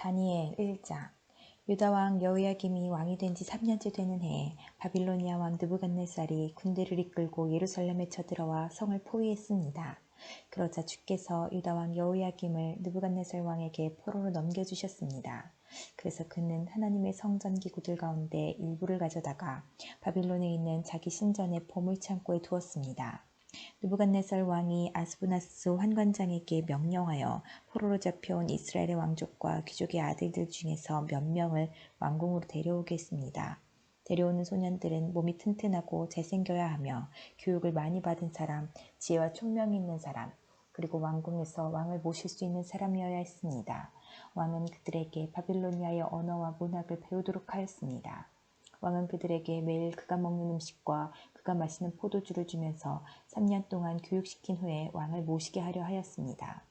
다니엘 1장. 유다왕 여호야김이 왕이 된 지 3년째 되는 해에 바빌로니아 왕 느부갓네살이 군대를 이끌고 예루살렘에 쳐들어와 성을 포위했습니다. 그러자 주께서 유다왕 여호야김을 느부갓네살 왕에게 포로로 넘겨주셨습니다. 그래서 그는 하나님의 성전 기구들 가운데 일부를 가져다가 바빌론에 있는 자기 신전의 보물창고에 두었습니다. 느부갓네살 왕이 아스부나스 환관장에게 명령하여 포로로 잡혀온 이스라엘의 왕족과 귀족의 아들들 중에서 몇 명을 왕궁으로 데려오게 했습니다. 데려오는 소년들은 몸이 튼튼하고 잘생겨야 하며 교육을 많이 받은 사람, 지혜와 총명이 있는 사람, 그리고 왕궁에서 왕을 모실 수 있는 사람이어야 했습니다. 왕은 그들에게 바빌로니아의 언어와 문학을 배우도록 하였습니다. 왕은 그들에게 매일 그가 먹는 음식과 그가 마시는 포도주를 주면서 3년 동안 교육시킨 후에 왕을 모시게 하려 하였습니다.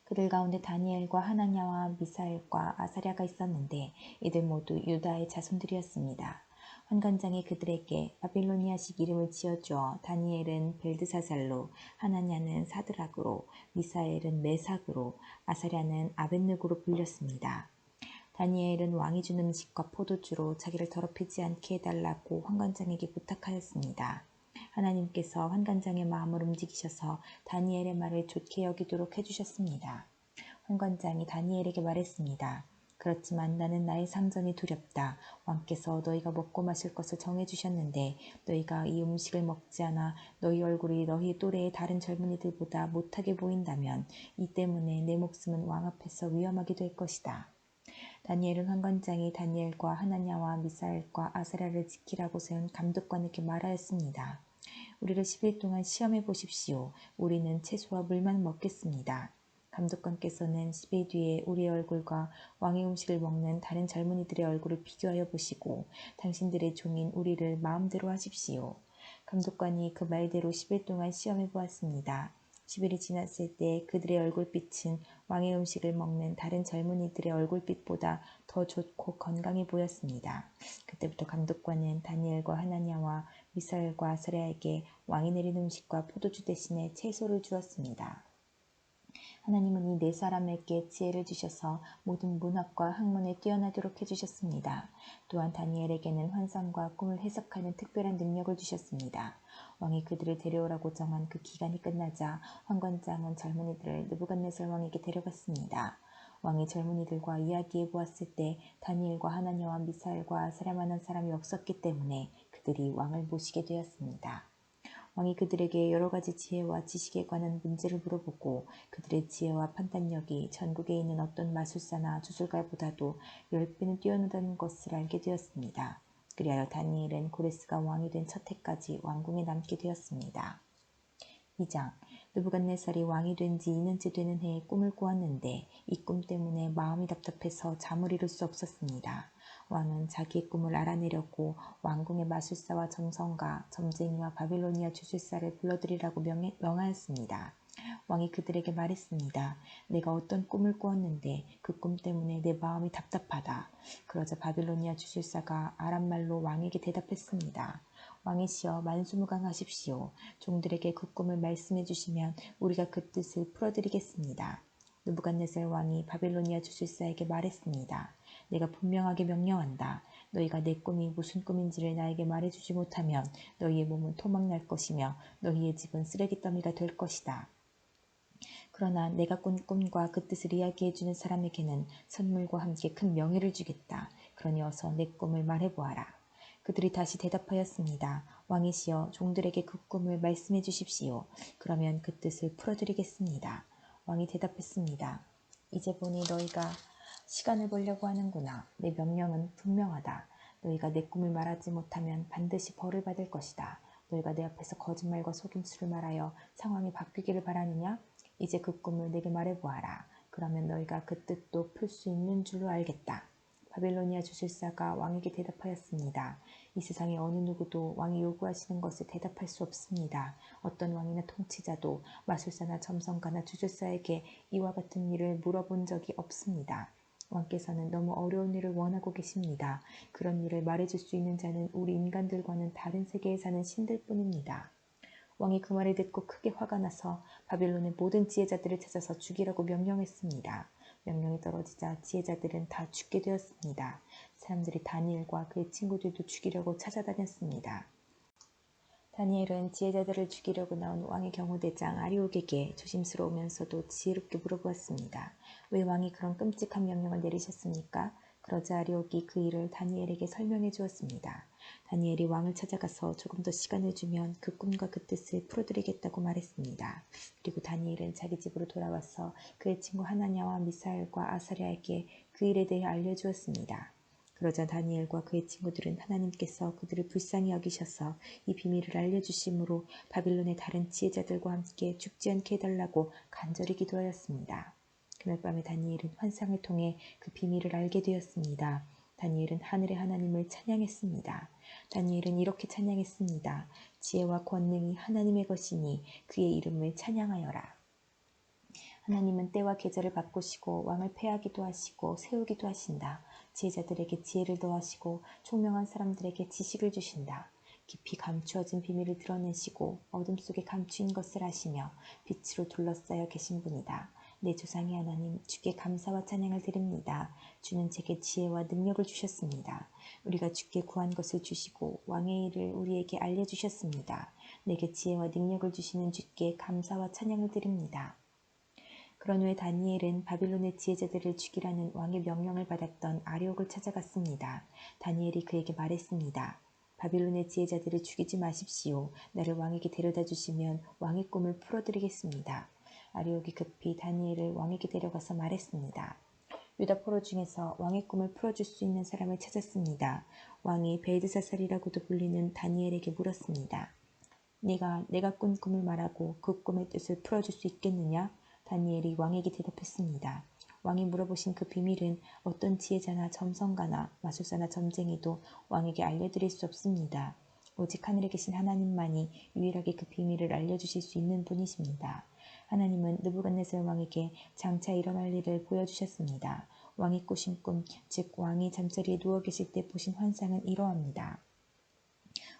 그들 가운데 다니엘과 하나냐와 미사엘과 아사랴가 있었는데 이들 모두 유다의 자손들이었습니다. 환관장이 그들에게 바빌로니아식 이름을 지어주어 다니엘은 벨드사살로, 하나냐는 사드락으로, 미사엘은 메삭으로, 아사랴는 아벳느고로 불렸습니다. 다니엘은 왕이 준 음식과 포도주로 자기를 더럽히지 않게 해달라고 환관장에게 부탁하였습니다. 하나님께서 환관장의 마음을 움직이셔서 다니엘의 말을 좋게 여기도록 해주셨습니다. 환관장이 다니엘에게 말했습니다. 그렇지만 나는 나의 상전이 두렵다. 왕께서 너희가 먹고 마실 것을 정해주셨는데 너희가 이 음식을 먹지 않아 너희 얼굴이 너희 또래의 다른 젊은이들보다 못하게 보인다면 이 때문에 내 목숨은 왕 앞에서 위험하게 될 것이다. 다니엘은 환관장이 다니엘과 하나냐와 미사엘과 아사랴를 지키라고 세운 감독관에게 말하였습니다. 우리를 10일 동안 시험해 보십시오. 우리는 채소와 물만 먹겠습니다. 감독관께서는 10일 뒤에 우리의 얼굴과 왕의 음식을 먹는 다른 젊은이들의 얼굴을 비교하여 보시고 당신들의 종인 우리를 마음대로 하십시오. 감독관이 그 말대로 10일 동안 시험해 보았습니다. 10일이 지났을 때 그들의 얼굴빛은 왕의 음식을 먹는 다른 젊은이들의 얼굴빛보다 더 좋고 건강해 보였습니다. 그때부터 감독관은 다니엘과 하나냐와 미사엘과 아사랴에게 왕이 내린 음식과 포도주 대신에 채소를 주었습니다. 하나님은 이 네 사람에게 지혜를 주셔서 모든 문학과 학문에 뛰어나도록 해주셨습니다. 또한 다니엘에게는 환상과 꿈을 해석하는 특별한 능력을 주셨습니다. 왕이 그들을 데려오라고 정한 그 기간이 끝나자 환관장은 젊은이들을 느부갓네살 왕에게 데려갔습니다. 왕이 젊은이들과 이야기해 보았을 때 다니엘과 하나냐와 미사엘과 아사랴만한 사람이 없었기 때문에 그들이 왕을 모시게 되었습니다. 왕이 그들에게 여러 가지 지혜와 지식에 관한 문제를 물어보고 그들의 지혜와 판단력이 전국에 있는 어떤 마술사나 주술가보다도 10배는 뛰어나다는 것을 알게 되었습니다. 그리하여 다니엘은 고레스가 왕이 된 첫 해까지 왕궁에 남게 되었습니다. 2장. 느부갓네살이 왕이 된 지 2년째 되는 해에 꿈을 꾸었는데 이 꿈 때문에 마음이 답답해서 잠을 이룰 수 없었습니다. 왕은 자기의 꿈을 알아내려고 왕궁의 마술사와 점성가, 점쟁이와 바빌로니아 주술사를 불러들이라고 명하였습니다. 왕이 그들에게 말했습니다. 내가 어떤 꿈을 꾸었는데 그 꿈 때문에 내 마음이 답답하다. 그러자 바빌로니아 주술사가 아람말로 왕에게 대답했습니다. 왕이시여 만수무강하십시오. 종들에게 그 꿈을 말씀해 주시면 우리가 그 뜻을 풀어드리겠습니다. 느부갓네살 왕이 바빌로니아 주술사에게 말했습니다. 내가 분명하게 명령한다. 너희가 내 꿈이 무슨 꿈인지를 나에게 말해주지 못하면 너희의 몸은 토막날 것이며 너희의 집은 쓰레기 더미가 될 것이다. 그러나 내가 꾼 꿈과 그 뜻을 이야기해주는 사람에게는 선물과 함께 큰 명예를 주겠다. 그러니 어서 내 꿈을 말해보아라. 그들이 다시 대답하였습니다. 왕이시여 종들에게 그 꿈을 말씀해 주십시오. 그러면 그 뜻을 풀어드리겠습니다. 왕이 대답했습니다. 이제 보니 너희가 시간을 벌려고 하는구나. 내 명령은 분명하다. 너희가 내 꿈을 말하지 못하면 반드시 벌을 받을 것이다. 너희가 내 앞에서 거짓말과 속임수를 말하여 상황이 바뀌기를 바라느냐? 이제 그 꿈을 내게 말해보아라. 그러면 너희가 그 뜻도 풀 수 있는 줄로 알겠다. 바빌로니아 주술사가 왕에게 대답하였습니다. 이 세상의 어느 누구도 왕이 요구하시는 것을 대답할 수 없습니다. 어떤 왕이나 통치자도 마술사나 점성가나 주술사에게 이와 같은 일을 물어본 적이 없습니다. 왕께서는 너무 어려운 일을 원하고 계십니다. 그런 일을 말해줄 수 있는 자는 우리 인간들과는 다른 세계에 사는 신들 뿐입니다. 왕이 그 말을 듣고 크게 화가 나서 바빌론의 모든 지혜자들을 찾아서 죽이라고 명령했습니다. 명령이 떨어지자 지혜자들은 다 죽게 되었습니다. 사람들이 다니엘과 그의 친구들도 죽이려고 찾아다녔습니다. 다니엘은 지혜자들을 죽이려고 나온 왕의 경호대장 아리옥에게 조심스러우면서도 지혜롭게 물어보았습니다. 왜 왕이 그런 끔찍한 명령을 내리셨습니까? 그러자 아리옥이 그 일을 다니엘에게 설명해 주었습니다. 다니엘이 왕을 찾아가서 조금 더 시간을 주면 그 꿈과 그 뜻을 풀어드리겠다고 말했습니다. 그리고 다니엘은 자기 집으로 돌아와서 그의 친구 하나냐와 미사엘과 아사랴에게 그 일에 대해 알려주었습니다. 그러자 다니엘과 그의 친구들은 하나님께서 그들을 불쌍히 여기셔서 이 비밀을 알려주심으로 바빌론의 다른 지혜자들과 함께 죽지 않게 해달라고 간절히 기도하였습니다. 그날 밤에 다니엘은 환상을 통해 그 비밀을 알게 되었습니다. 다니엘은 하늘의 하나님을 찬양했습니다. 다니엘은 이렇게 찬양했습니다. 지혜와 권능이 하나님의 것이니 그의 이름을 찬양하여라. 하나님은 때와 계절을 바꾸시고 왕을 패하기도 하시고 세우기도 하신다. 지혜자들에게 지혜를 더하시고 총명한 사람들에게 지식을 주신다. 깊이 감추어진 비밀을 드러내시고 어둠 속에 감추인 것을 아시며 빛으로 둘러싸여 계신 분이다. 내 조상의 하나님, 주께 감사와 찬양을 드립니다. 주는 제게 지혜와 능력을 주셨습니다. 우리가 주께 구한 것을 주시고 왕의 일을 우리에게 알려주셨습니다. 내게 지혜와 능력을 주시는 주께 감사와 찬양을 드립니다. 그런 후에 다니엘은 바빌론의 지혜자들을 죽이라는 왕의 명령을 받았던 아리옥을 찾아갔습니다. 다니엘이 그에게 말했습니다. 바빌론의 지혜자들을 죽이지 마십시오. 나를 왕에게 데려다 주시면 왕의 꿈을 풀어드리겠습니다. 아리옥이 급히 다니엘을 왕에게 데려가서 말했습니다. 유다 포로 중에서 왕의 꿈을 풀어줄 수 있는 사람을 찾았습니다. 왕이 벨드사살이라고도 불리는 다니엘에게 물었습니다. 네가 내가 꾼 꿈을 말하고 그 꿈의 뜻을 풀어줄 수 있겠느냐? 다니엘이 왕에게 대답했습니다. 왕이 물어보신 그 비밀은 어떤 지혜자나 점성가나 마술사나 점쟁이도 왕에게 알려드릴 수 없습니다. 오직 하늘에 계신 하나님만이 유일하게 그 비밀을 알려주실 수 있는 분이십니다. 하나님은 느부갓네살 왕에게 장차 일어날 일을 보여주셨습니다. 왕이 꾸신 꿈, 즉 왕이 잠자리에 누워 계실 때 보신 환상은 이러합니다.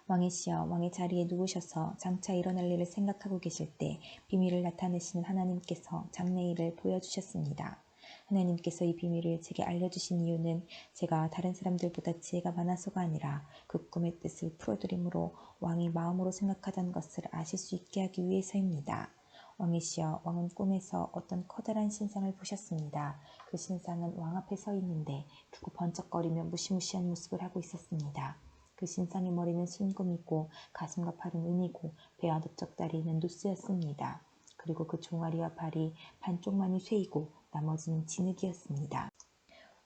왕이시여 왕의 자리에 누우셔서 장차 일어날 일을 생각하고 계실 때 비밀을 나타내시는 하나님께서 장래일을 보여주셨습니다. 하나님께서 이 비밀을 제게 알려주신 이유는 제가 다른 사람들보다 지혜가 많아서가 아니라 그 꿈의 뜻을 풀어드림으로 왕이 마음으로 생각하던 것을 아실 수 있게 하기 위해서입니다. 왕이시여 왕은 꿈에서 어떤 커다란 신상을 보셨습니다. 그 신상은 왕 앞에 서 있는데 크고 번쩍거리며 무시무시한 모습을 하고 있었습니다. 그 신상의 머리는 순금이고 가슴과 팔은 은이고 배와 넓적 다리는 노스였습니다. 그리고 그 종아리와 발이 반쪽만이 쇠이고 나머지는 진흙이었습니다.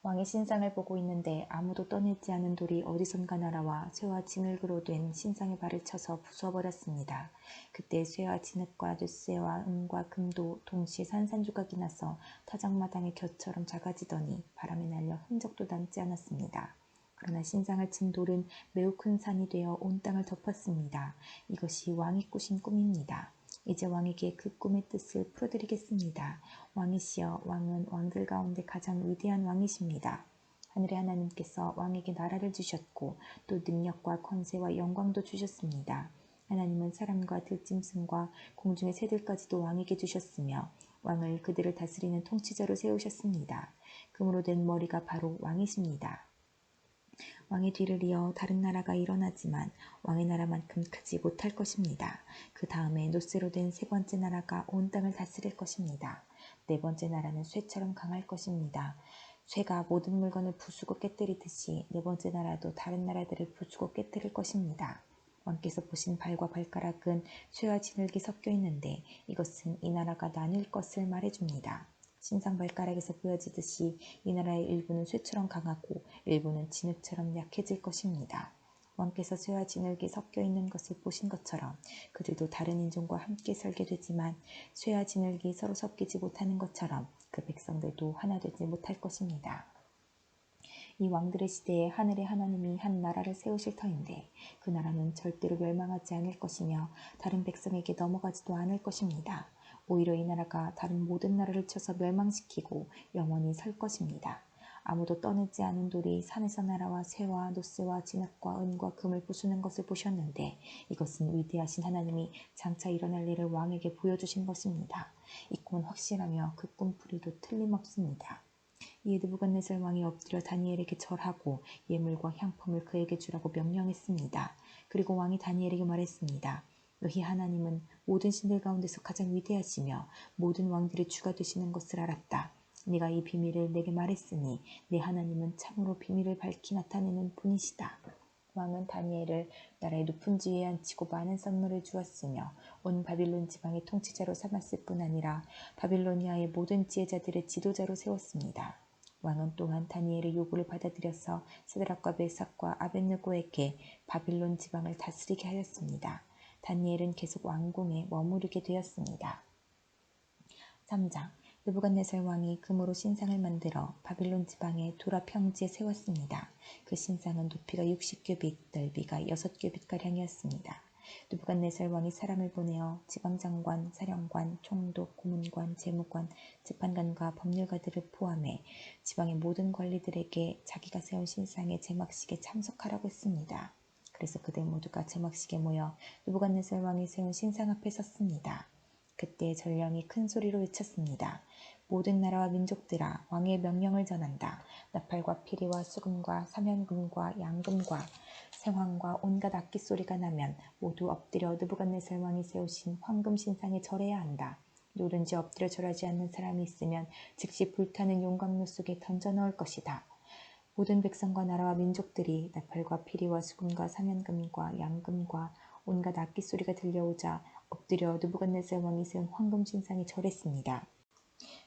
왕의 신상을 보고 있는데 아무도 떠내지 않은 돌이 어디선가 날아와 쇠와 진흙으로 된 신상의 발을 쳐서 부숴버렸습니다. 그때 쇠와 진흙과 뇌쇠와 은과 금도 동시에 산산조각이 나서 타작마당의 곁처럼 작아지더니 바람에 날려 흔적도 남지 않았습니다. 그러나 신상을 친 돌은 매우 큰 산이 되어 온 땅을 덮었습니다. 이것이 왕이 꾸신 꿈입니다. 이제 왕에게 그 꿈의 뜻을 풀어드리겠습니다. 왕이시여 왕은 왕들 가운데 가장 위대한 왕이십니다. 하늘의 하나님께서 왕에게 나라를 주셨고 또 능력과 권세와 영광도 주셨습니다. 하나님은 사람과 들짐승과 공중의 새들까지도 왕에게 주셨으며 왕을 그들을 다스리는 통치자로 세우셨습니다. 금으로 된 머리가 바로 왕이십니다. 왕의 뒤를 이어 다른 나라가 일어나지만 왕의 나라만큼 크지 못할 것입니다. 그 다음에 노쇠로 된 세 번째 나라가 온 땅을 다스릴 것입니다. 네 번째 나라는 쇠처럼 강할 것입니다. 쇠가 모든 물건을 부수고 깨뜨리듯이 네 번째 나라도 다른 나라들을 부수고 깨뜨릴 것입니다. 왕께서 보신 발과 발가락은 쇠와 진흙이 섞여 있는데 이것은 이 나라가 나뉠 것을 말해줍니다. 신상 발가락에서 보여지듯이 이 나라의 일부는 쇠처럼 강하고 일부는 진흙처럼 약해질 것입니다. 왕께서 쇠와 진흙이 섞여 있는 것을 보신 것처럼 그들도 다른 인종과 함께 살게 되지만 쇠와 진흙이 서로 섞이지 못하는 것처럼 그 백성들도 하나 되지 못할 것입니다. 이 왕들의 시대에 하늘의 하나님이 한 나라를 세우실 터인데 그 나라는 절대로 멸망하지 않을 것이며 다른 백성에게 넘어가지도 않을 것입니다. 오히려 이 나라가 다른 모든 나라를 쳐서 멸망시키고 영원히 설 것입니다. 아무도 떠내지 않은 돌이 산에서 날아와 쇠와 노쇠와 진흙과 은과 금을 부수는 것을 보셨는데 이것은 위대하신 하나님이 장차 일어날 일을 왕에게 보여주신 것입니다. 이 꿈은 확실하며 그 꿈풀이도 틀림없습니다. 이에 느부갓네살 왕이 엎드려 다니엘에게 절하고 예물과 향품을 그에게 주라고 명령했습니다. 그리고 왕이 다니엘에게 말했습니다. 너희 하나님은 모든 신들 가운데서 가장 위대하시며 모든 왕들의 주가 되시는 것을 알았다. 네가 이 비밀을 내게 말했으니 내 하나님은 참으로 비밀을 밝히 나타내는 분이시다. 왕은 다니엘을 나라의 높은 지위에 앉히고 많은 선물을 주었으며 온 바빌론 지방의 통치자로 삼았을 뿐 아니라 바빌로니아의 모든 지혜자들의 지도자로 세웠습니다. 왕은 또한 다니엘의 요구를 받아들여서 사드락과 메삭과 아벳느고에게 바빌론 지방을 다스리게 하였습니다. 다니엘은 계속 왕궁에 머무르게 되었습니다. 3장 느부갓네살 왕이 금으로 신상을 만들어 바빌론 지방의 도라 평지에 세웠습니다. 그 신상은 높이가 60규빗, 넓이가 6규빗가량이었습니다. 느부갓네살 왕이 사람을 보내어 지방장관, 사령관, 총독, 고문관, 재무관, 재판관과 법률가들을 포함해 지방의 모든 관리들에게 자기가 세운 신상의 제막식에 참석하라고 했습니다. 그래서 그들 모두가 제막식에 모여 느부갓네살 왕이 세운 신상 앞에 섰습니다. 그때 전령이 큰 소리로 외쳤습니다. 모든 나라와 민족들아, 왕의 명령을 전한다. 나팔과 피리와 수금과 사면금과 양금과 생황과 온갖 악기 소리가 나면 모두 엎드려 느부갓네살 왕이 세우신 황금 신상에 절해야 한다. 누구든지 엎드려 절하지 않는 사람이 있으면 즉시 불타는 용광로 속에 던져 넣을 것이다. 모든 백성과 나라와 민족들이 나팔과 피리와 수금과 사면금과 양금과 온갖 악기 소리가 들려오자 엎드려 느부갓네살 왕이 세운 황금 신상에 절했습니다.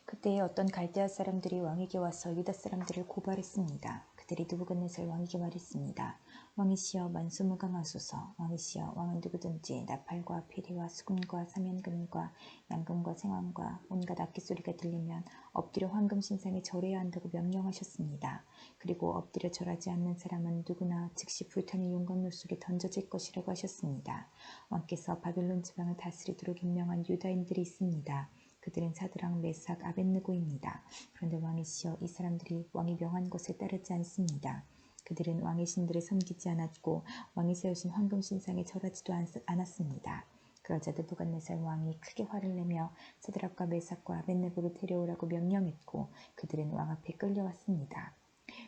그때에 어떤 갈대아 사람들이 왕에게 와서 유다 사람들을 고발했습니다. 그들이 느부갓네살 왕에게 말했습니다. 왕이시여 만수무강하소서. 왕이시여 왕은 누구든지 나팔과 피리와 수금과 사면금과 양금과 생황과 온갖 악기 소리가 들리면 엎드려 황금 신상에 절해야 한다고 명령하셨습니다. 그리고 엎드려 절하지 않는 사람은 누구나 즉시 불타는 용광로 속에 던져질 것이라고 하셨습니다. 왕께서 바빌론 지방을 다스리도록 임명한 유다인들이 있습니다. 그들은 사드락, 메삭, 아벳느고입니다. 그런데 왕이시여 이 사람들이 왕이 명한 것을 따르지 않습니다. 그들은 왕의 신들을 섬기지 않았고 왕이 세우신 황금 신상에 절하지도 않았습니다. 그러자 느부갓네살 왕이 크게 화를 내며 사드락과 메삭과 아벳느고를 데려오라고 명령했고 그들은 왕 앞에 끌려왔습니다.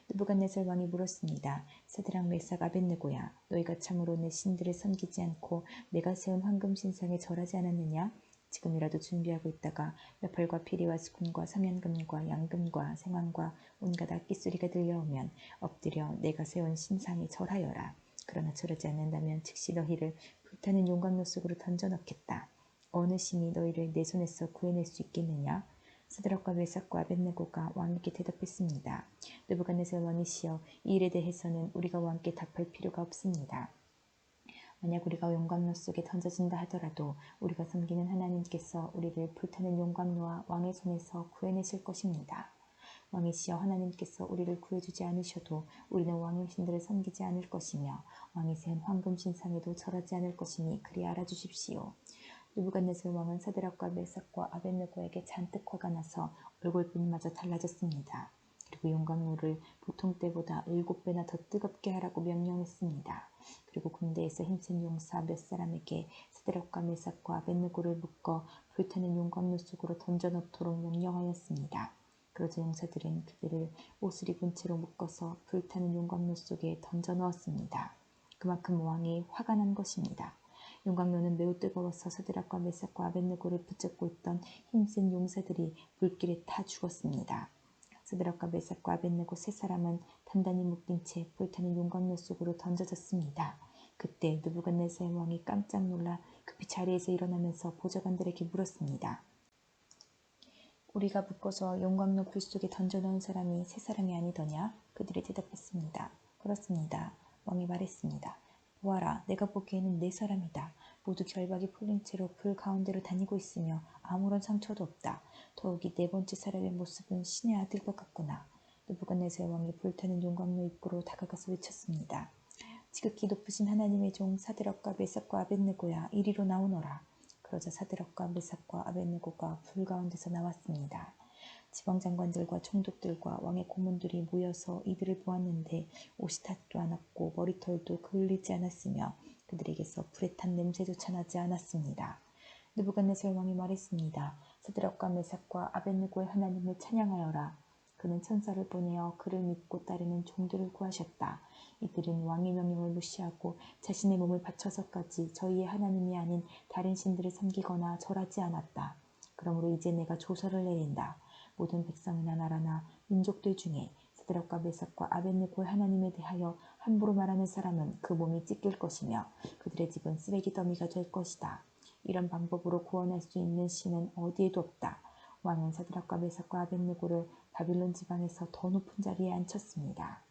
느부갓네살 왕이 물었습니다. 사드락, 메삭, 아벳느고야, 너희가 참으로 내 신들을 섬기지 않고 내가 세운 황금 신상에 절하지 않았느냐? 지금이라도 준비하고 있다가 나팔과 피리와 수금과 사면금과 양금과 생황과 온갖 악기 소리가 들려오면 엎드려 내가 세운 신상에 절하여라. 그러나 절하지 않는다면 즉시 너희를 불타는 용광로 속으로 던져 넣겠다. 어느 신이 너희를 내 손에서 구해낼 수 있겠느냐? 사드락과 메삭과 아벳느고가 왕에게 대답했습니다. 느부갓네살 왕이시여, 이 일에 대해서는 우리가 왕께 답할 필요가 없습니다. 만약 우리가 용광로 속에 던져진다 하더라도 우리가 섬기는 하나님께서 우리를 불타는 용광로와 왕의 손에서 구해내실 것입니다. 왕이시여, 하나님께서 우리를 구해주지 않으셔도 우리는 왕의 신들을 섬기지 않을 것이며 왕이 세운 황금 신상에도 절하지 않을 것이니 그리 알아주십시오. 느부갓네살 왕은 사드락과 메삭과 아벳느고에게 잔뜩 화가 나서 얼굴빛마저 달라졌습니다. 그리고 용광로를 보통 때보다 7배나 더 뜨겁게 하라고 명령했습니다. 그리고 군대에서 힘센 용사 몇 사람에게 사드락과 메삭과 아벳느고를 묶어 불타는 용광로 속으로 던져 넣도록 명령하였습니다. 그러자 용사들은 그들을 옷을 입은 채로 묶어서 불타는 용광로 속에 던져 넣었습니다. 그만큼 왕이 화가 난 것입니다. 용광로는 매우 뜨거워서 사드락과 메삭과 아벳느고를 붙잡고 있던 힘센 용사들이 물길에 타 죽었습니다. 사드락과 메삭과 아벳느고 세 사람은 단단히 묶인 채 불타는 용광로 속으로 던져졌습니다. 그때 느부갓네살 왕이 깜짝 놀라 급히 자리에서 일어나면서 보좌관들에게 물었습니다. 우리가 묶어서 용광로 불 속에 던져 넣은 사람이 세 사람이 아니더냐? 그들이 대답했습니다. 그렇습니다. 왕이 말했습니다. 보아라, 내가 보기에는 네 사람이다. 모두 결박이 풀린 채로 불 가운데로 다니고 있으며 아무런 상처도 없다. 더욱이 네 번째 사람의 모습은 신의 아들 것 같구나. 느부갓네살 왕이 불타는 용광로 입구로 다가가서 외쳤습니다. 지극히 높으신 하나님의 종 사드락과 메삭과 아벳느고야, 이리로 나오너라. 그러자 사드락과 메삭과 아벳느고가 불 가운데서 나왔습니다. 지방장관들과 총독들과 왕의 고문들이 모여서 이들을 보았는데 옷이 닿지도 않았고 머리털도 그을리지 않았으며 그들에게서 불에 탄 냄새조차 나지 않았습니다. 느부갓네살 왕이 말했습니다. 사드락과 메삭과 아벳느고의 하나님을 찬양하여라. 그는 천사를 보내어 그를 믿고 따르는 종들을 구하셨다. 이들은 왕의 명령을 무시하고 자신의 몸을 바쳐서까지 저희의 하나님이 아닌 다른 신들을 섬기거나 절하지 않았다. 그러므로 이제 내가 조서를 내린다. 모든 백성이나 나라나 민족들 중에 스드락과 메삭과 아벳느고의 하나님에 대하여 함부로 말하는 사람은 그 몸이 찢길 것이며 그들의 집은 쓰레기 더미가 될 것이다. 이런 방법으로 구원할 수 있는 신은 어디에도 없다. 왕은 사드락과 메삭과 아벳느고를 바빌론 지방에서 더 높은 자리에 앉혔습니다.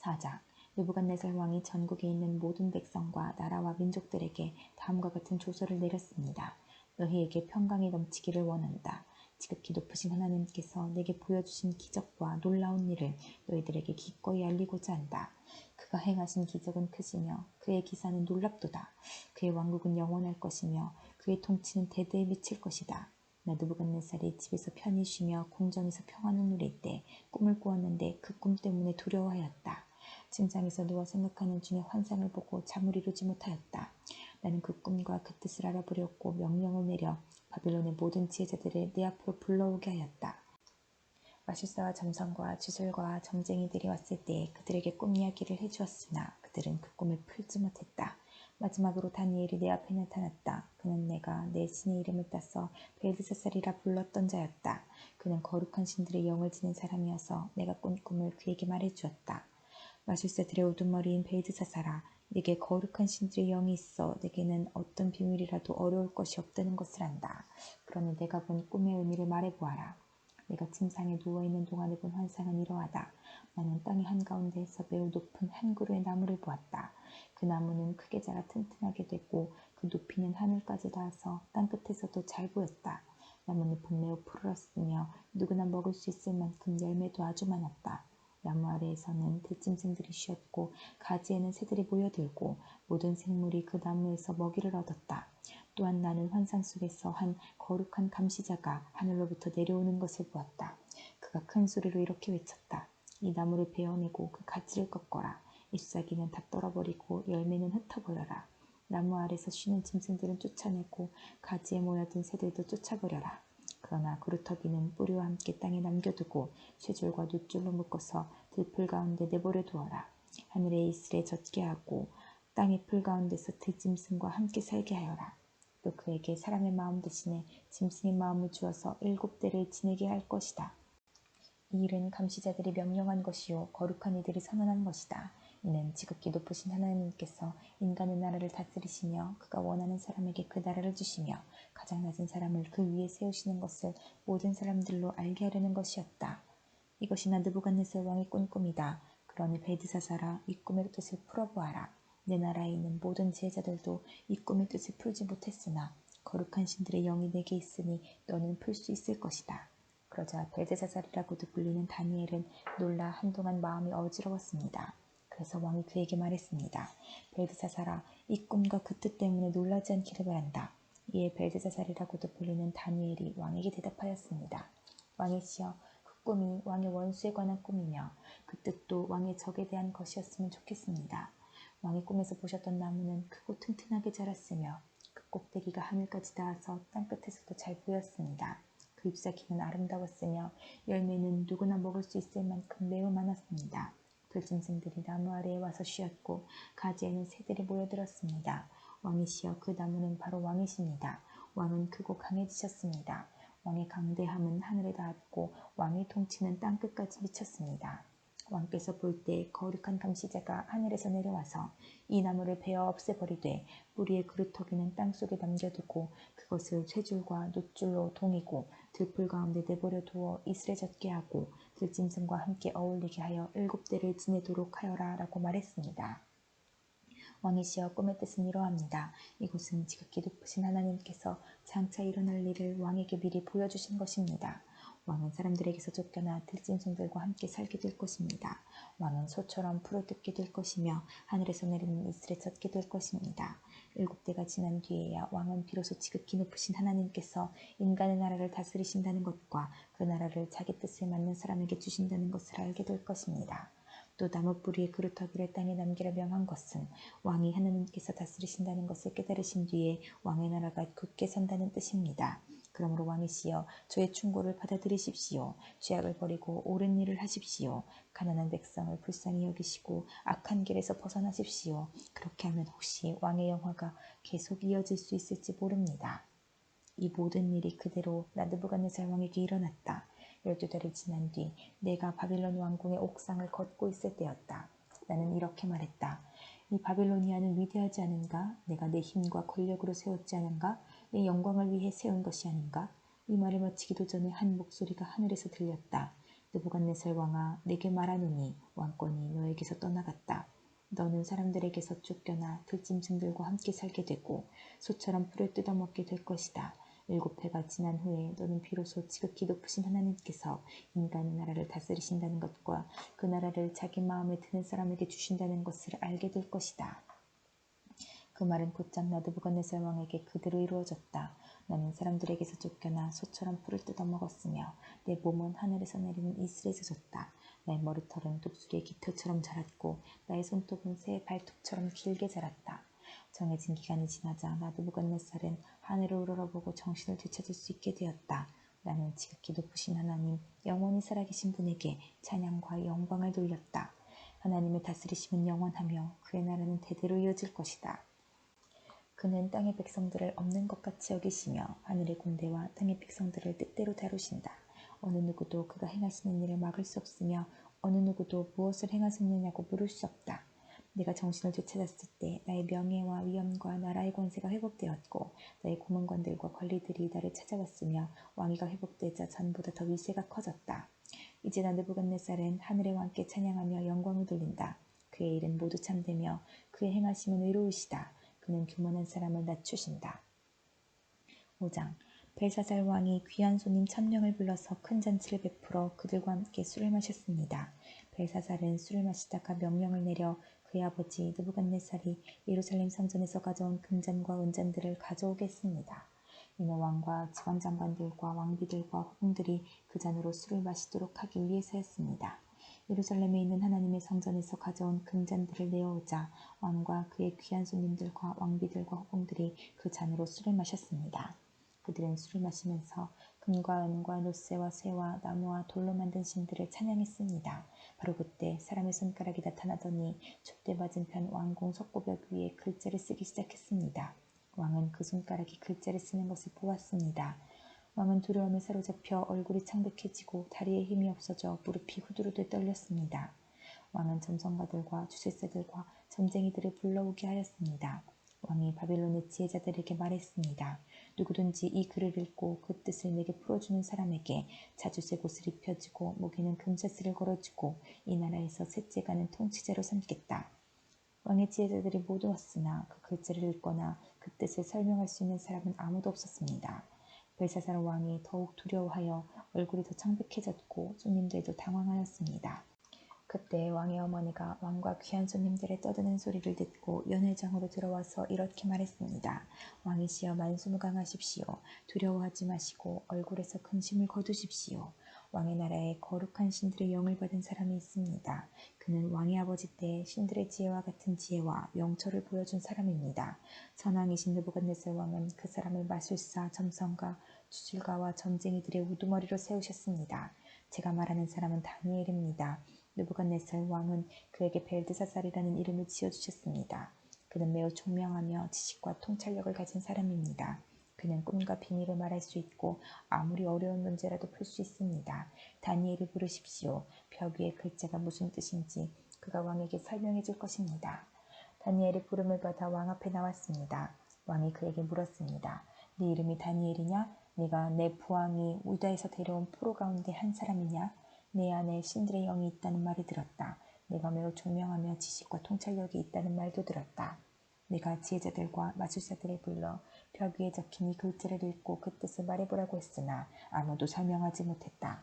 4장 느부갓네살 왕이 전국에 있는 모든 백성과 나라와 민족들에게 다음과 같은 조서를 내렸습니다. 너희에게 평강이 넘치기를 원한다. 지극히 높으신 하나님께서 내게 보여주신 기적과 놀라운 일을 너희들에게 기꺼이 알리고자 한다. 그가 행하신 기적은 크시며 그의 기사는 놀랍도다. 그의 왕국은 영원할 것이며 그의 통치는 대대에 미칠 것이다. 나 느부갓네살이 집에서 편히 쉬며 궁전에서 평안을 누릴 때 꿈을 꾸었는데 그 꿈 때문에 두려워하였다. 침상에서 누워 생각하는 중에 환상을 보고 잠을 이루지 못하였다. 나는 그 꿈과 그 뜻을 알아보려고 명령을 내려 바빌론의 모든 지혜자들을 내 앞으로 불러오게 하였다. 마술사와 점성과 주술과 점쟁이들이 왔을 때 그들에게 꿈 이야기를 해주었으나 그들은 그 꿈을 풀지 못했다. 마지막으로 다니엘이 내 앞에 나타났다. 그는 내가 내 신의 이름을 따서 벨드사살이라 불렀던 자였다. 그는 거룩한 신들의 영을 지닌 사람이어서 내가 꾼 꿈을 그에게 말해주었다. 마술사들의 우두머리인 벨드사살아, 네게 거룩한 신들의 영이 있어 내게는 어떤 비밀이라도 어려울 것이 없다는 것을 안다. 그러니 내가 본 꿈의 의미를 말해보아라. 내가 침상에 누워있는 동안에 본 환상은 이러하다. 나는 땅의 한가운데에서 매우 높은 한 그루의 나무를 보았다. 그 나무는 크게 자라 튼튼하게 되고 그 높이는 하늘까지 닿아서 땅끝에서도 잘 보였다. 나무 잎은 매우 푸르렀으며 누구나 먹을 수 있을 만큼 열매도 아주 많았다. 나무 아래에서는 들짐승들이 쉬었고 가지에는 새들이 모여들고 모든 생물이 그 나무에서 먹이를 얻었다. 또한 나는 환상 속에서 한 거룩한 감시자가 하늘로부터 내려오는 것을 보았다. 그가 큰 소리로 이렇게 외쳤다. 이 나무를 베어내고 그 가지를 꺾어라. 잎사귀는 다 떨어버리고 열매는 흩어버려라. 나무 아래서 쉬는 짐승들은 쫓아내고 가지에 모여든 새들도 쫓아버려라. 그러나 그루터기는 뿌리와 함께 땅에 남겨두고 쇠줄과 놋줄로 묶어서 들풀 가운데 내버려 두어라. 하늘의 이슬에 젖게 하고 땅의 풀 가운데서 들짐승과 함께 살게 하여라. 또 그에게 사람의 마음 대신에 짐승의 마음을 주어서 7대를 지내게 할 것이다. 이 일은 감시자들이 명령한 것이요 거룩한 이들이 선언한 것이다. 이는 지극히 높으신 하나님께서 인간의 나라를 다스리시며 그가 원하는 사람에게 그 나라를 주시며 가장 낮은 사람을 그 위에 세우시는 것을 모든 사람들로 알게 하려는 것이었다. 이것이 나 느부갓네살 왕의 꾼 꿈이다. 그러니 벨드사살아, 이 꿈의 뜻을 풀어보아라. 내 나라에 있는 모든 지혜자들도 이 꿈의 뜻을 풀지 못했으나 거룩한 신들의 영이 내게 있으니 너는 풀 수 있을 것이다. 그러자 벨드사살이라고도 불리는 다니엘은 놀라 한동안 마음이 어지러웠습니다. 그래서 왕이 그에게 말했습니다. 벨드사살아, 이 꿈과 그 뜻 때문에 놀라지 않기를 바란다. 이에 벨드사살이라고도 불리는 다니엘이 왕에게 대답하였습니다. 왕이시여, 그 꿈이 왕의 원수에 관한 꿈이며 그 뜻도 왕의 적에 대한 것이었으면 좋겠습니다. 왕이 꿈에서 보셨던 나무는 크고 튼튼하게 자랐으며 그 꼭대기가 하늘까지 닿아서 땅끝에서도 잘 보였습니다. 그 잎사귀는 아름다웠으며 열매는 누구나 먹을 수 있을 만큼 매우 많았습니다. 들짐승들이 나무 아래에 와서 쉬었고 가지에는 새들이 모여들었습니다. 왕이시여, 그 나무는 바로 왕이십니다. 왕은 크고 강해지셨습니다. 왕의 강대함은 하늘에 닿았고 왕의 통치는 땅끝까지 미쳤습니다. 왕께서 볼 때 거룩한 감시자가 하늘에서 내려와서 이 나무를 베어 없애버리되 뿌리의 그루터기는 땅속에 남겨두고 그것을 쇠줄과 놋줄로 동이고 들풀 가운데 내버려 두어 이슬에 젖게 하고 들짐승과 함께 어울리게 하여 7대를 지내도록 하여라 라고 말했습니다. 왕이시여, 꿈의 뜻은 이러합니다. 이곳은 지극히 높으신 하나님께서 장차 일어날 일을 왕에게 미리 보여주신 것입니다. 왕은 사람들에게서 쫓겨나 들짐승들과 함께 살게 될 것입니다. 왕은 소처럼 풀을 뜯게 될 것이며 하늘에서 내리는 이슬에 젖게 될 것입니다. 7대가 지난 뒤에야 왕은 비로소 지극히 높으신 하나님께서 인간의 나라를 다스리신다는 것과 그 나라를 자기 뜻에 맞는 사람에게 주신다는 것을 알게 될 것입니다. 또 나무 뿌리의 그루터기를 땅에 남기라 명한 것은 왕이 하나님께서 다스리신다는 것을 깨달으신 뒤에 왕의 나라가 굳게 선다는 뜻입니다. 그러므로 왕이시여 저의 충고를 받아들이십시오. 죄악을 버리고 옳은 일을 하십시오. 가난한 백성을 불쌍히 여기시고 악한 길에서 벗어나십시오. 그렇게 하면 혹시 왕의 영화가 계속 이어질 수 있을지 모릅니다. 이 모든 일이 그대로 나드부갓네살 왕에게 일어났다. 12달이 지난 뒤 내가 바빌론 왕궁의 옥상을 걷고 있을 때였다. 나는 이렇게 말했다. 이 바빌로니아는 위대하지 않은가? 내가 내 힘과 권력으로 세웠지 않은가? 내 영광을 위해 세운 것이 아닌가? 이 말을 마치기도 전에 한 목소리가 하늘에서 들렸다. 느부갓네살 왕아, 내게 말하노니 왕권이 너에게서 떠나갔다. 너는 사람들에게서 쫓겨나 들짐승들과 함께 살게 되고 소처럼 풀을 뜯어먹게 될 것이다. 7해가 지난 후에 너는 비로소 지극히 높으신 하나님께서 인간의 나라를 다스리신다는 것과 그 나라를 자기 마음에 드는 사람에게 주신다는 것을 알게 될 것이다. 그 말은 곧장 나드부갓네살 왕에게 그대로 이루어졌다. 나는 사람들에게서 쫓겨나 소처럼 풀을 뜯어먹었으며 내 몸은 하늘에서 내리는 이슬에 젖었다. 나의 머리털은 독수리의 깃털처럼 자랐고 나의 손톱은 새의 발톱처럼 길게 자랐다. 정해진 기간이 지나자 나드부갓네살은 하늘을 우러러보고 정신을 되찾을 수 있게 되었다. 나는 지극히 높으신 하나님, 영원히 살아계신 분에게 찬양과 영광을 돌렸다. 하나님의 다스리심은 영원하며 그의 나라는 대대로 이어질 것이다. 그는 땅의 백성들을 없는 것 같이 여기시며 하늘의 군대와 땅의 백성들을 뜻대로 다루신다. 어느 누구도 그가 행하시는 일을 막을 수 없으며 어느 누구도 무엇을 행하셨느냐고 물을 수 없다. 내가 정신을 되찾았을 때 나의 명예와 위엄과 나라의 권세가 회복되었고 나의 고문관들과 관리들이 나를 찾아왔으며 왕위가 회복되자 전보다 더 위세가 커졌다. 이제 나드부갓네살은 하늘의 왕께 찬양하며 영광을 돌린다. 그의 일은 모두 참되며 그의 행하심은 의로우시다. 그는 교만한 사람을 낮추신다. 5장 벨사살 왕이 귀한 손님 1000명을 불러서 큰 잔치를 베풀어 그들과 함께 술을 마셨습니다. 벨사살은 술을 마시다가 명령을 내려 그의 아버지 느부갓네살이 예루살렘 성전에서 가져온 금잔과 은잔들을 가져오게 했습니다. 이는 왕과 지방장관들과 왕비들과 후궁들이 그 잔으로 술을 마시도록 하기 위해서였습니다. 예루살렘에 있는 하나님의 성전에서 가져온 금잔들을 내어오자 왕과 그의 귀한 손님들과 왕비들과 후궁들이 그 잔으로 술을 마셨습니다. 그들은 술을 마시면서 금과 은과 노쇠와 쇠와 나무와 돌로 만든 신들을 찬양했습니다. 바로 그때 사람의 손가락이 나타나더니 촛대 맞은편 왕궁 석고벽 위에 글자를 쓰기 시작했습니다. 왕은 그 손가락이 글자를 쓰는 것을 보았습니다. 왕은 두려움에 사로잡혀 얼굴이 창백해지고 다리에 힘이 없어져 무릎이 후들후들 떨렸습니다. 왕은 점성가들과 주술사들과 점쟁이들을 불러오게 하였습니다. 왕이 바빌론의 지혜자들에게 말했습니다. 누구든지 이 글을 읽고 그 뜻을 내게 풀어주는 사람에게 자주색 옷을 입혀주고 목에는 금사슬을 걸어주고 이 나라에서 셋째가는 통치자로 삼겠다. 왕의 지혜자들이 모두 왔으나 그 글자를 읽거나 그 뜻을 설명할 수 있는 사람은 아무도 없었습니다. 벨사살 왕이 더욱 두려워하여 얼굴이 더 창백해졌고 손님들도 당황하였습니다. 그때 왕의 어머니가 왕과 귀한 손님들의 떠드는 소리를 듣고 연회장으로 들어와서 이렇게 말했습니다. 왕이시여 만수무강하십시오. 두려워하지 마시고 얼굴에서 근심을 거두십시오. 왕의 나라에 거룩한 신들의 영을 받은 사람이 있습니다. 그는 왕의 아버지 때 신들의 지혜와 같은 지혜와 명철을 보여준 사람입니다. 선왕이신 느부갓네살 왕은 그 사람을 마술사, 점성가, 주술가와 점쟁이들의 우두머리로 세우셨습니다. 제가 말하는 사람은 다니엘입니다. 느부갓네살 왕은 그에게 벨드사살이라는 이름을 지어주셨습니다. 그는 매우 총명하며 지식과 통찰력을 가진 사람입니다. 그는 꿈과 비밀을 말할 수 있고 아무리 어려운 문제라도 풀 수 있습니다. 다니엘을 부르십시오. 벽 위의 글자가 무슨 뜻인지 그가 왕에게 설명해 줄 것입니다. 다니엘이 부름을 받아 왕 앞에 나왔습니다. 왕이 그에게 물었습니다. 네 이름이 다니엘이냐? 네가 내 부왕이 유다에서 데려온 포로 가운데 한 사람이냐? 내 안에 신들의 영이 있다는 말을 들었다. 내가 매우 총명하며 지식과 통찰력이 있다는 말도 들었다. 내가 지혜자들과 마술사들을 불러 벽 위에 적힌 이 글자를 읽고 그 뜻을 말해보라고 했으나 아무도 설명하지 못했다.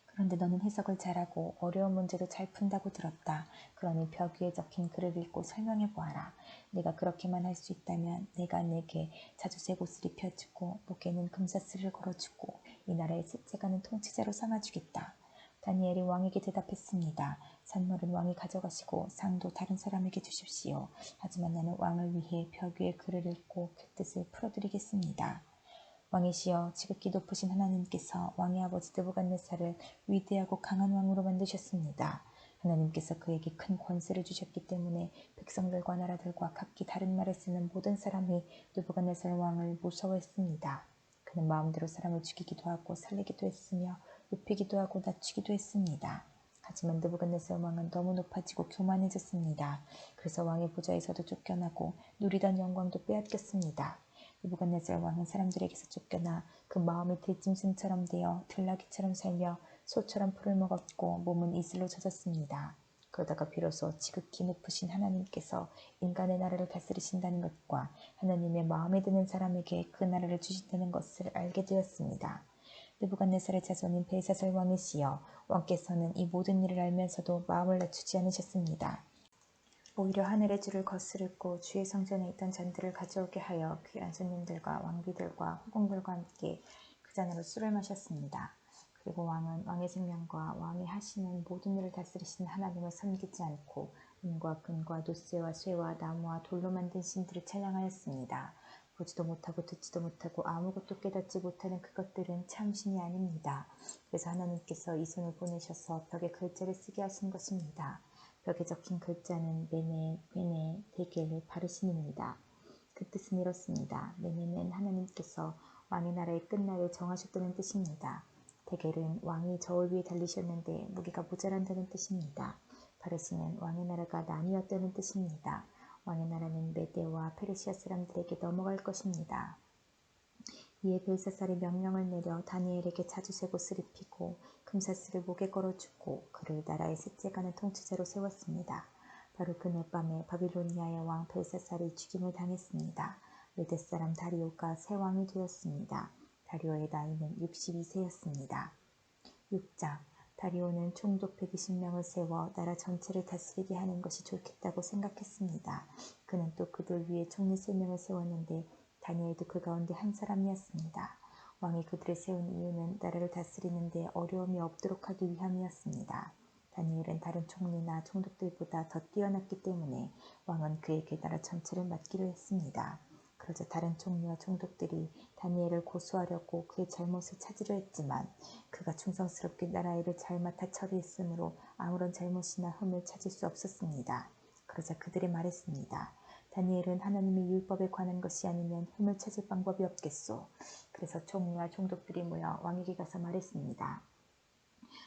그런데 너는 해석을 잘하고 어려운 문제도 잘 푼다고 들었다. 그러니 벽 위에 적힌 글을 읽고 설명해 보아라. 내가 그렇게만 할 수 있다면 내가 내게 자주색 옷을 입혀주고 목에는 금사슬을 걸어주고 이 나라의 셋째가는 통치자로 삼아주겠다. 다니엘이 왕에게 대답했습니다. 산물은 왕이 가져가시고 상도 다른 사람에게 주십시오. 하지만 나는 왕을 위해 벽 위에 글을 읽고 그 뜻을 풀어드리겠습니다. 왕이시여, 지극히 높으신 하나님께서 왕의 아버지 느부갓네살을 위대하고 강한 왕으로 만드셨습니다. 하나님께서 그에게 큰 권세를 주셨기 때문에 백성들과 나라들과 각기 다른 말을 쓰는 모든 사람이 느부갓네살 왕을 무서워했습니다. 그는 마음대로 사람을 죽이기도 하고 살리기도 했으며 높이기도 하고 낮추기도 했습니다. 하지만 느부갓네살 왕은 너무 높아지고 교만해졌습니다. 그래서 왕의 보좌에서도 쫓겨나고 누리던 영광도 빼앗겼습니다. 느부갓네살 왕은 사람들에게서 쫓겨나 그 마음이 들짐승처럼 되어 들나귀처럼 살며 소처럼 풀을 먹었고 몸은 이슬로 젖었습니다. 그러다가 비로소 지극히 높으신 하나님께서 인간의 나라를 다스리신다는 것과 하나님의 마음에 드는 사람에게 그 나라를 주신다는 것을 알게 되었습니다. 느부갓네살의 자손인 벨사살 왕이시여, 왕께서는 이 모든 일을 알면서도 마음을 낮추지 않으셨습니다. 오히려 하늘의 주를 거스르고 주의 성전에 있던 잔들을 가져오게 하여 귀한 손님들과 왕비들과 후궁들과 함께 그 잔으로 술을 마셨습니다. 그리고 왕은 왕의 생명과 왕이 하시는 모든 일을 다스리시는 하나님을 섬기지 않고 은과 금과 노쇠와 쇠와 나무와 돌로 만든 신들을 찬양하였습니다. 보지도 못하고 듣지도 못하고 아무것도 깨닫지 못하는 그것들은 참 신이 아닙니다. 그래서 하나님께서 이 손을 보내셔서 벽에 글자를 쓰게 하신 것입니다. 벽에 적힌 글자는 메네, 데겔, 바르신입니다. 그 뜻은 이렇습니다. 메네는 하나님께서 왕의 나라의 끝날을 정하셨다는 뜻입니다. 데겔은 왕이 저울 위에 달리셨는데 무기가 모자란다는 뜻입니다. 바르신은 왕의 나라가 나뉘었다는 뜻입니다. 왕의 나라는 메대와 페르시아 사람들에게 넘어갈 것입니다. 이에 벨사살이 명령을 내려 다니엘에게 자주색 옷을 입히고 금사슬을 목에 걸어주고 그를 나라의 셋째 가는 통치자로 세웠습니다. 바로 그날 밤에 바빌로니아의 왕 벨사살이 죽임을 당했습니다. 메대 사람 다리오가 새 왕이 되었습니다. 다리오의 나이는 62세였습니다. 6장 다리오는 총독 120명을 세워 나라 전체를 다스리게 하는 것이 좋겠다고 생각했습니다. 그는 또 그들 위에 총리 3명을 세웠는데 다니엘도 그 가운데 한 사람이었습니다. 왕이 그들을 세운 이유는 나라를 다스리는 데 어려움이 없도록 하기 위함이었습니다. 다니엘은 다른 총리나 총독들보다 더 뛰어났기 때문에 왕은 그에게 나라 전체를 맡기로 했습니다. 그러자 다른 총리와 총독들이 다니엘을 고소하려고 그의 잘못을 찾으려 했지만 그가 충성스럽게 나라 일을 잘 맡아 처리했으므로 아무런 잘못이나 흠을 찾을 수 없었습니다. 그러자 그들이 말했습니다. 다니엘은 하나님의 율법에 관한 것이 아니면 흠을 찾을 방법이 없겠소. 그래서 총리와 총독들이 모여 왕에게 가서 말했습니다.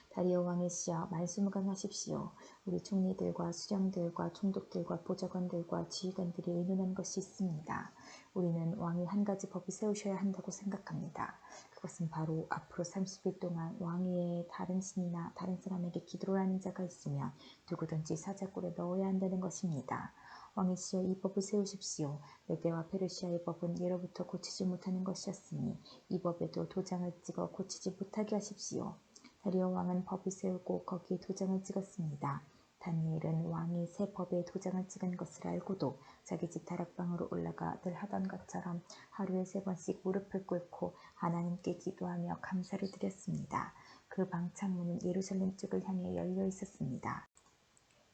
다리오 왕이시여, 만수무강하십시오. 우리 총리들과 수령들과 총독들과 보좌관들과 지휘관들이 의논한 것이 있습니다. 우리는 왕이 한 가지 법을 세우셔야 한다고 생각합니다. 그것은 바로 앞으로 30일 동안 왕 외에 다른 신이나 다른 사람에게 기도를 하는 자가 있으면 누구든지 사자굴에 넣어야 한다는 것입니다. 왕이시여, 이 법을 세우십시오. 메대와 페르시아의 법은 예로부터 고치지 못하는 것이었으니 이 법에도 도장을 찍어 고치지 못하게 하십시오. 다리오 왕은 법을 세우고 거기에 도장을 찍었습니다. 다니엘은 왕이 새 법에 도장을 찍은 것을 알고도 자기 집 다락방으로 올라가 늘 하던 것처럼 하루에 3번씩 무릎을 꿇고 하나님께 기도하며 감사를 드렸습니다. 그 방 창문은 예루살렘 쪽을 향해 열려 있었습니다.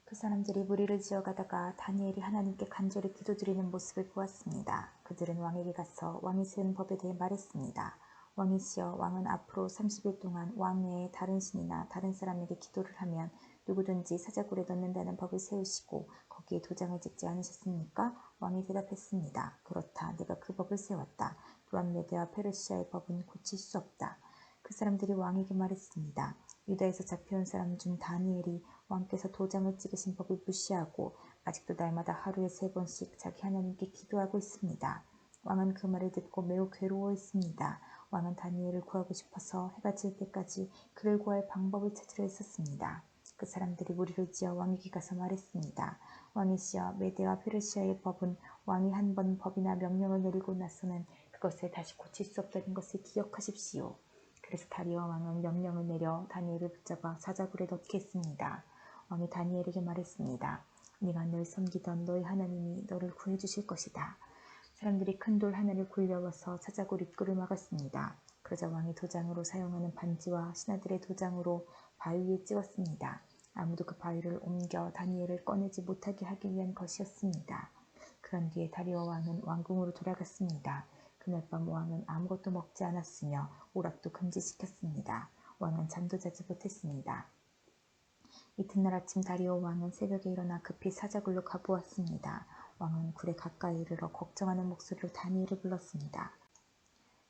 그 사람들이 무리를 지어가다가 다니엘이 하나님께 간절히 기도드리는 모습을 보았습니다. 그들은 왕에게 가서 왕이 세운 법에 대해 말했습니다. 왕이시여, 왕은 앞으로 30일 동안 왕 외에 다른 신이나 다른 사람에게 기도를 하면 누구든지 사자굴에 넣는다는 법을 세우시고 거기에 도장을 찍지 않으셨습니까? 왕이 대답했습니다. 그렇다. 내가 그 법을 세웠다. 또한 메대와 페르시아의 법은 고칠 수 없다. 그 사람들이 왕에게 말했습니다. 유다에서 잡혀온 사람 중 다니엘이 왕께서 도장을 찍으신 법을 무시하고 아직도 날마다 하루에 3번씩 자기 하나님께 기도하고 있습니다. 왕은 그 말을 듣고 매우 괴로워했습니다. 왕은 다니엘을 구하고 싶어서 해가 질 때까지 그를 구할 방법을 찾으려 했었습니다. 그 사람들이 무리를 지어 왕에게 가서 말했습니다. 왕이시여, 메대와 페르시아의 법은 왕이 한 번 법이나 명령을 내리고 나서는 그것을 다시 고칠 수 없다는 것을 기억하십시오. 그래서 다리오 왕은 명령을 내려 다니엘을 붙잡아 사자굴에 넣게 했습니다. 왕이 다니엘에게 말했습니다. 네가 늘 섬기던 너의 하나님이 너를 구해주실 것이다. 사람들이 큰 돌 하나를 굴려와서 사자굴 입구를 막았습니다. 그러자 왕이 도장으로 사용하는 반지와 신하들의 도장으로 바위에 찍었습니다. 아무도 그 바위를 옮겨 다니엘을 꺼내지 못하게 하기 위한 것이었습니다. 그런 뒤에 다리오 왕은 왕궁으로 돌아갔습니다. 그날 밤 왕은 아무것도 먹지 않았으며 오락도 금지시켰습니다. 왕은 잠도 자지 못했습니다. 이튿날 아침 다리오 왕은 새벽에 일어나 급히 사자굴로 가보았습니다. 왕은 굴에 가까이 이르러 걱정하는 목소리로 다니엘을 불렀습니다.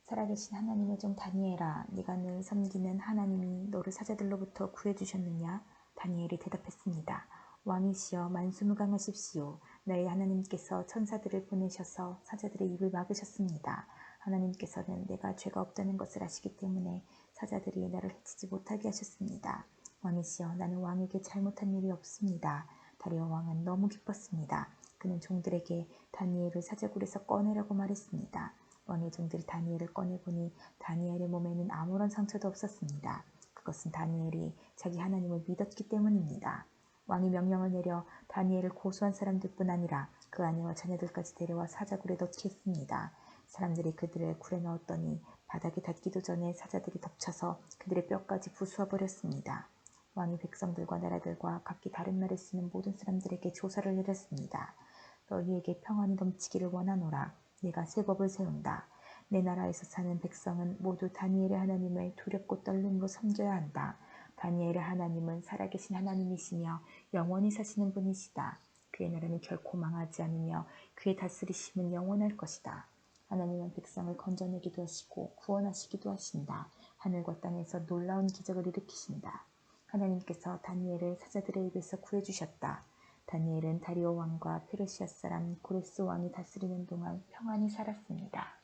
살아계신 하나님의 종 다니엘아, 네가 늘 섬기는 하나님이 너를 사자들로부터 구해주셨느냐? 다니엘이 대답했습니다. 왕이시여 만수무강하십시오. 나의 하나님께서 천사들을 보내셔서 사자들의 입을 막으셨습니다. 하나님께서는 내가 죄가 없다는 것을 아시기 때문에 사자들이 나를 해치지 못하게 하셨습니다. 왕이시여 나는 왕에게 잘못한 일이 없습니다. 다리오 왕은 너무 기뻤습니다. 그는 종들에게 다니엘을 사자굴에서 꺼내라고 말했습니다. 왕의 종들이 다니엘을 꺼내보니 다니엘의 몸에는 아무런 상처도 없었습니다. 그것은 다니엘이 자기 하나님을 믿었기 때문입니다. 왕이 명령을 내려 다니엘을 고소한 사람들뿐 아니라 그 아내와 자녀들까지 데려와 사자굴에 넣게 했습니다. 사람들이 그들을 굴에 넣었더니 바닥에 닿기도 전에 사자들이 덮쳐서 그들의 뼈까지 부수어 버렸습니다. 왕이 백성들과 나라들과 각기 다른 말을 쓰는 모든 사람들에게 조사를 내렸습니다. 너희에게 평안이 넘치기를 원하노라. 내가 새 법을 세운다. 내 나라에서 사는 백성은 모두 다니엘의 하나님을 두렵고 떨림으로 섬겨야 한다. 다니엘의 하나님은 살아계신 하나님이시며 영원히 사시는 분이시다. 그의 나라는 결코 망하지 않으며 그의 다스리심은 영원할 것이다. 하나님은 백성을 건져내기도 하시고 구원하시기도 하신다. 하늘과 땅에서 놀라운 기적을 일으키신다. 하나님께서 다니엘을 사자들의 입에서 구해주셨다. 다니엘은 다리오 왕과 페르시아 사람 고레스 왕이 다스리는 동안 평안히 살았습니다.